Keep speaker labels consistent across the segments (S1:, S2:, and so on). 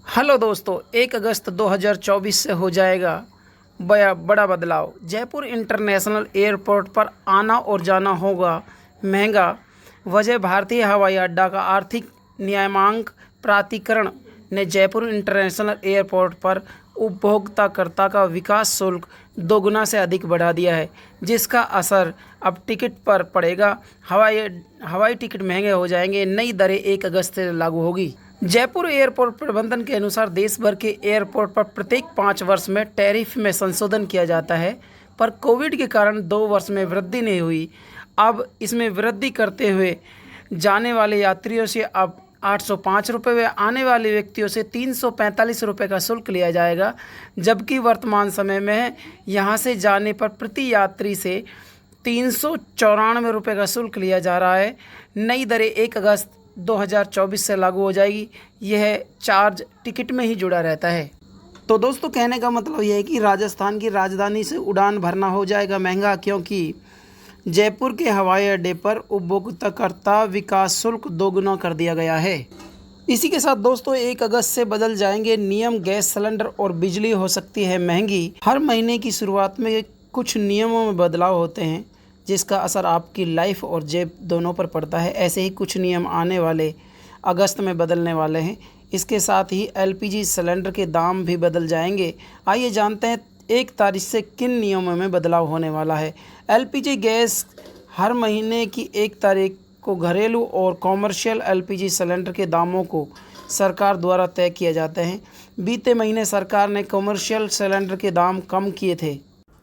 S1: Hello दोस्तों, 1 अगस्त 2024 से हो जाएगा बड़ा बदलाव। जयपुर इंटरनेशनल एयरपोर्ट पर आना और जाना होगा महंगा। वजह भारतीय हवाई अड्डा का आर्थिक नियामक प्राधिकरण ने जयपुर इंटरनेशनल एयरपोर्ट पर उपभोक्ताकर्ता का विकास शुल्क दोगुना से अधिक बढ़ा दिया है, जिसका असर अब टिकट पर पड़ेगा। हवाई टिकट महंगे हो जाएंगे। नई दरें 1 अगस्त से लागू होगी। जयपुर एयरपोर्ट प्रबंधन के अनुसार देश भर के एयरपोर्ट पर प्रत्येक 5 वर्ष में टैरिफ में संशोधन किया जाता है, पर कोविड के कारण 2 वर्ष में वृद्धि नहीं हुई। अब इसमें वृद्धि करते हुए जाने वाले यात्रियों से अब 805 रुपये व आने वाले व्यक्तियों से 345 रुपये का शुल्क लिया जाएगा, जबकि वर्तमान समय में यहाँ से जाने पर प्रति यात्री से 394 रुपये का शुल्क लिया जा रहा है। नई दरें 1 अगस्त 2024 से लागू हो जाएगी। यह चार्ज टिकट में ही जुड़ा रहता है। तो दोस्तों, कहने का मतलब यह है कि राजस्थान की राजधानी से उड़ान भरना हो जाएगा महंगा, क्योंकि जयपुर के हवाई अड्डे पर उपभोक्ताकर्ता विकास शुल्क दोगुना कर दिया गया है। इसी के साथ दोस्तों, 1 अगस्त से बदल जाएंगे नियम। गैस सिलेंडर और बिजली हो सकती है महंगी। हर महीने की शुरुआत में कुछ नियमों में बदलाव होते हैं, जिसका असर आपकी लाइफ और जेब दोनों पर पड़ता है। ऐसे ही कुछ नियम आने वाले अगस्त में बदलने वाले हैं। इसके साथ ही एलपीजी सिलेंडर के दाम भी बदल जाएंगे। आइए जानते हैं 1 तारीख से किन नियमों में बदलाव होने वाला है। एलपीजी गैस हर महीने की 1 तारीख को घरेलू और कॉमर्शियल एलपीजी सिलेंडर के दामों को सरकार द्वारा तय किए जाते हैं। बीते महीने सरकार ने कॉमर्शियल सिलेंडर के दाम कम किए थे।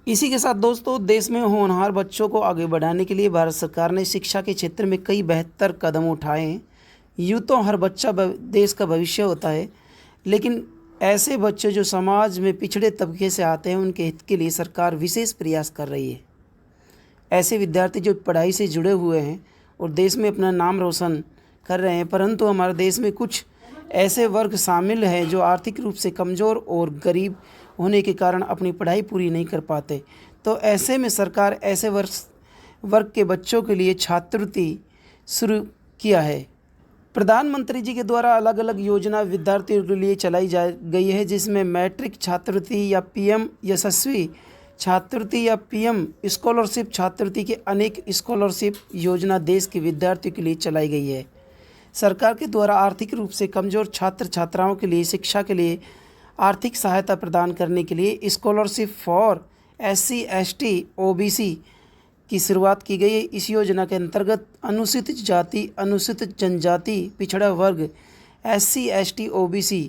S1: इसी के साथ दोस्तों, देश में होनहार बच्चों को आगे बढ़ाने के लिए भारत सरकार ने शिक्षा के क्षेत्र में कई बेहतर कदम उठाए हैं। यूँ तो हर बच्चा देश का भविष्य होता है, लेकिन ऐसे बच्चे जो समाज में पिछड़े तबके से आते हैं, उनके हित के लिए सरकार विशेष प्रयास कर रही है। ऐसे विद्यार्थी जो पढ़ाई से जुड़े हुए हैं और देश में अपना नाम रोशन कर रहे हैं, परंतु हमारे देश में कुछ ऐसे वर्ग शामिल हैं जो आर्थिक रूप से कमज़ोर और गरीब होने के कारण अपनी पढ़ाई पूरी नहीं कर पाते। तो ऐसे में सरकार ऐसे वर्ग के बच्चों के लिए छात्रवृत्ति शुरू किया है। प्रधानमंत्री जी के द्वारा अलग अलग योजना विद्यार्थियों के लिए चलाई जा गई है, जिसमें मैट्रिक छात्रवृत्ति या पीएम यशस्वी छात्रवृत्ति या पीएम स्कॉलरशिप छात्रवृत्ति के अनेक स्कॉलरशिप योजना देश के विद्यार्थियों के लिए चलाई गई है। सरकार के द्वारा आर्थिक रूप से कमज़ोर छात्र छात्राओं के लिए शिक्षा के लिए आर्थिक सहायता प्रदान करने के लिए scholarship for SC ST OBC की शुरुआत की गई है। इस योजना के अंतर्गत अनुसूचित जाति, अनुसूचित जनजाति, पिछड़ा वर्ग SC ST OBC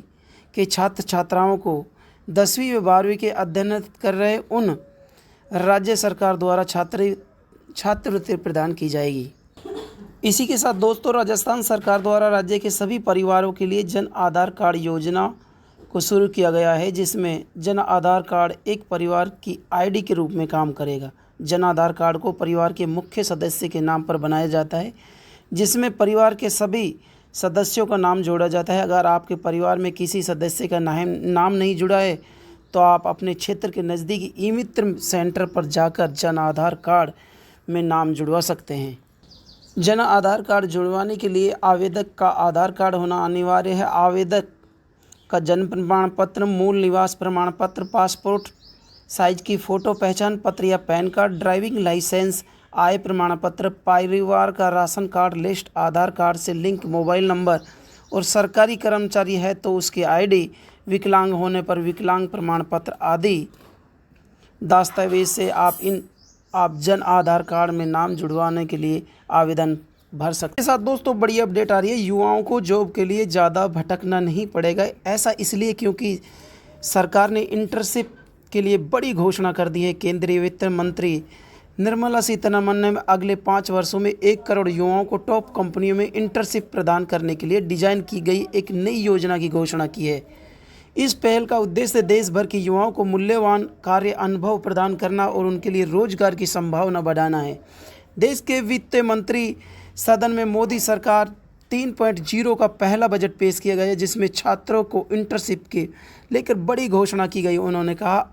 S1: के छात्र छात्राओं को 10वीं व 12वीं के अध्ययन कर रहे उन राज्य सरकार द्वारा छात्रवृत्ति प्रदान की जाएगी। इसी के साथ दोस्तों, राजस्थान सरकार द्वारा राज्य के सभी परिवारों के लिए जन आधार कार्ड योजना को शुरू किया गया है, जिसमें जन आधार कार्ड एक परिवार की ID के रूप में काम करेगा। जन आधार कार्ड को परिवार के मुख्य सदस्य के नाम पर बनाया जाता है, जिसमें परिवार के सभी सदस्यों का नाम जोड़ा जाता है। अगर आपके परिवार में किसी सदस्य का नाम नहीं जुड़ा है, तो आप अपने क्षेत्र के नज़दीकी ई-मित्र सेंटर पर जाकर जन आधार कार्ड में नाम जुड़वा सकते हैं। जन आधार कार्ड जुड़वाने के लिए आवेदक का आधार कार्ड होना अनिवार्य है। आवेदक का जन्म प्रमाण पत्र, मूल निवास प्रमाण पत्र, पासपोर्ट साइज की फ़ोटो, पहचान पत्र या पैन कार्ड, ड्राइविंग लाइसेंस, आय प्रमाण पत्र, परिवार का राशन कार्ड लिस्ट, आधार कार्ड से लिंक मोबाइल नंबर और सरकारी कर्मचारी है तो उसकी ID, विकलांग होने पर विकलांग प्रमाण पत्र आदि दस्तावेज से आप जन आधार कार्ड में नाम जुड़वाने के लिए आवेदन भर सकते हैं। साथ दोस्तों, बड़ी अपडेट आ रही है। युवाओं को जॉब के लिए ज़्यादा भटकना नहीं पड़ेगा। ऐसा इसलिए क्योंकि सरकार ने इंटर्नशिप के लिए बड़ी घोषणा कर दी है। केंद्रीय वित्त मंत्री निर्मला सीतारमण ने अगले 5 वर्षों में 1 करोड़ युवाओं को टॉप कंपनियों में इंटर्नशिप प्रदान करने के लिए डिजाइन की गई एक नई योजना की घोषणा की है। इस पहल का उद्देश्य देश भर के युवाओं को मूल्यवान कार्य अनुभव प्रदान करना और उनके लिए रोजगार की संभावना बढ़ाना है। देश के वित्त मंत्री सदन में मोदी सरकार 3.0 का पहला बजट पेश किया गया है, जिसमें छात्रों को इंटर्नशिप के लेकर बड़ी घोषणा की गई। उन्होंने कहा,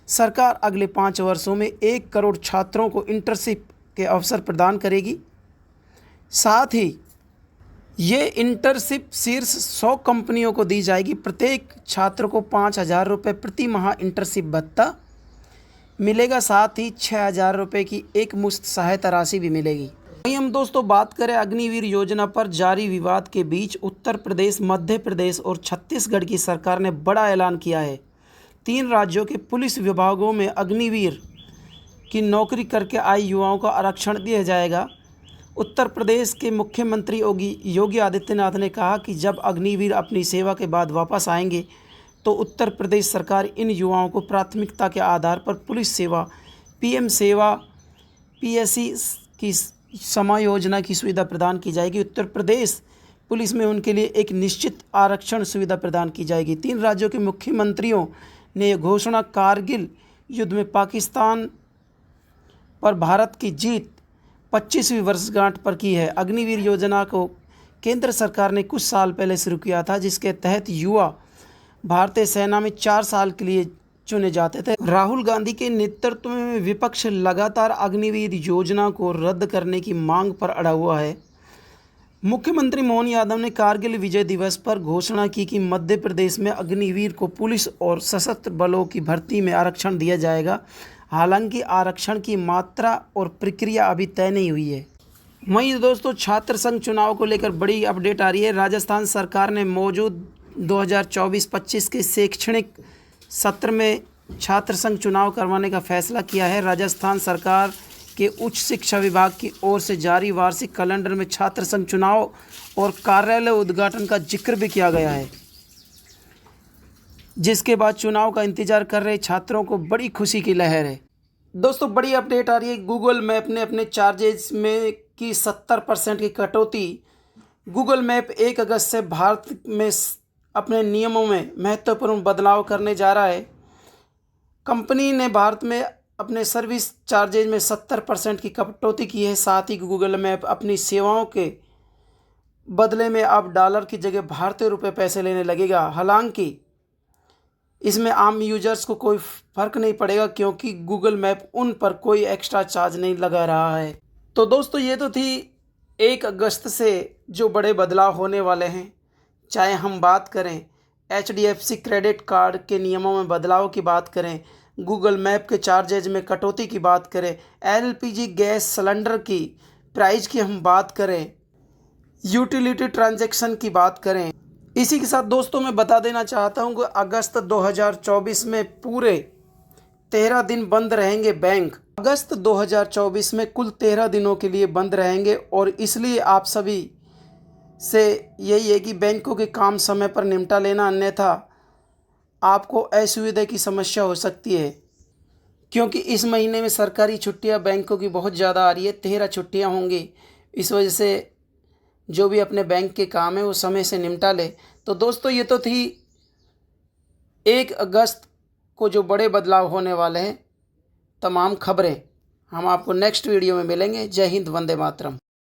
S1: सरकार अगले 5 वर्षों में 1 करोड़ छात्रों को इंटर्नशिप के अवसर प्रदान करेगी। साथ ही ये इंटर्नशिप शीर्ष 100 कंपनियों को दी जाएगी। प्रत्येक छात्र को 5,000 रुपये प्रति माह इंटर्नशिप भत्ता मिलेगा, साथ ही 6,000 रुपये की एक मुश्त सहायता राशि भी मिलेगी। वहीं हम दोस्तों बात करें अग्निवीर योजना पर जारी विवाद के बीच उत्तर प्रदेश, मध्य प्रदेश और छत्तीसगढ़ की सरकार ने बड़ा ऐलान किया है। 3 राज्यों के पुलिस विभागों में अग्निवीर की नौकरी करके आए युवाओं को आरक्षण दिया जाएगा। उत्तर प्रदेश के मुख्यमंत्री योगी आदित्यनाथ ने कहा कि जब अग्निवीर अपनी सेवा के बाद वापस आएंगे तो उत्तर प्रदेश सरकार इन युवाओं को प्राथमिकता के आधार पर पुलिस सेवा, पीएम सेवा, पीएससी की समायोजना की सुविधा प्रदान की जाएगी। उत्तर प्रदेश पुलिस में उनके लिए एक निश्चित आरक्षण सुविधा प्रदान की जाएगी। 3 राज्यों के मुख्यमंत्रियों ने यह घोषणा कारगिल युद्ध में पाकिस्तान पर भारत की जीत 25वीं वर्षगांठ पर की है। अग्निवीर योजना को केंद्र सरकार ने कुछ साल पहले शुरू किया था, जिसके तहत युवा भारतीय सेना में 4 साल के लिए चुने जाते थे। राहुल गांधी के नेतृत्व में विपक्ष लगातार अग्निवीर योजना को रद्द करने की मांग पर अड़ा हुआ है। मुख्यमंत्री मोहन यादव ने कारगिल विजय दिवस पर घोषणा की कि मध्य प्रदेश में अग्निवीर को पुलिस और सशस्त्र बलों की भर्ती में आरक्षण दिया जाएगा। हालांकि आरक्षण की मात्रा और प्रक्रिया अभी तय नहीं हुई है। वहीं दोस्तों छात्र संघ चुनाव को लेकर बड़ी अपडेट आ रही है। राजस्थान सरकार ने मौजूद 2024-25 के शैक्षणिक सत्र में छात्र संघ चुनाव करवाने का फैसला किया है। राजस्थान सरकार के उच्च शिक्षा विभाग की ओर से जारी वार्षिक कैलेंडर में छात्र संघ चुनाव और कार्यालय उद्घाटन का जिक्र भी किया गया है, जिसके बाद चुनाव का इंतजार कर रहे छात्रों को बड़ी खुशी की लहर है। दोस्तों बड़ी अपडेट आ रही है। गूगल मैप ने अपने चार्जेस में की 70% की कटौती। गूगल मैप 1 अगस्त से भारत में अपने नियमों में महत्वपूर्ण बदलाव करने जा रहा है। कंपनी ने भारत में अपने सर्विस चार्जेज में 70% की कटौती की है। साथ ही गूगल मैप अपनी सेवाओं के बदले में अब डॉलर की जगह भारतीय रुपये पैसे लेने लगेगा। हालांकि इसमें आम यूजर्स को कोई फ़र्क नहीं पड़ेगा, क्योंकि गूगल मैप उन पर कोई एक्स्ट्रा चार्ज नहीं लगा रहा है। तो दोस्तों ये तो थी 1 अगस्त से जो बड़े बदलाव होने वाले हैं। चाहे हम बात करें HDFC क्रेडिट कार्ड के नियमों में बदलाव की बात करें, गूगल मैप के चार्जेज में कटौती की बात करें, LPG गैस सिलेंडर की प्राइस की हम बात करें, यूटिलिटी ट्रांजैक्शन की बात करें। इसी के साथ दोस्तों मैं बता देना चाहता हूं कि अगस्त 2024 में पूरे 13 दिन बंद रहेंगे बैंक। अगस्त 2024 में कुल 13 दिनों के लिए बंद रहेंगे और इसलिए आप सभी से यही है कि बैंकों के काम समय पर निपटा लेना, अन्यथा आपको असुविधा की समस्या हो सकती है। क्योंकि इस महीने में सरकारी छुट्टियां बैंकों की बहुत ज़्यादा आ रही है, 13 छुट्टियां होंगी। इस वजह से जो भी अपने बैंक के काम है वो समय से निपटा ले। तो दोस्तों ये तो थी 1 अगस्त को जो बड़े बदलाव होने वाले हैं तमाम खबरें। हम आपको नेक्स्ट वीडियो में मिलेंगे। जय हिंद, वंदे मातरम।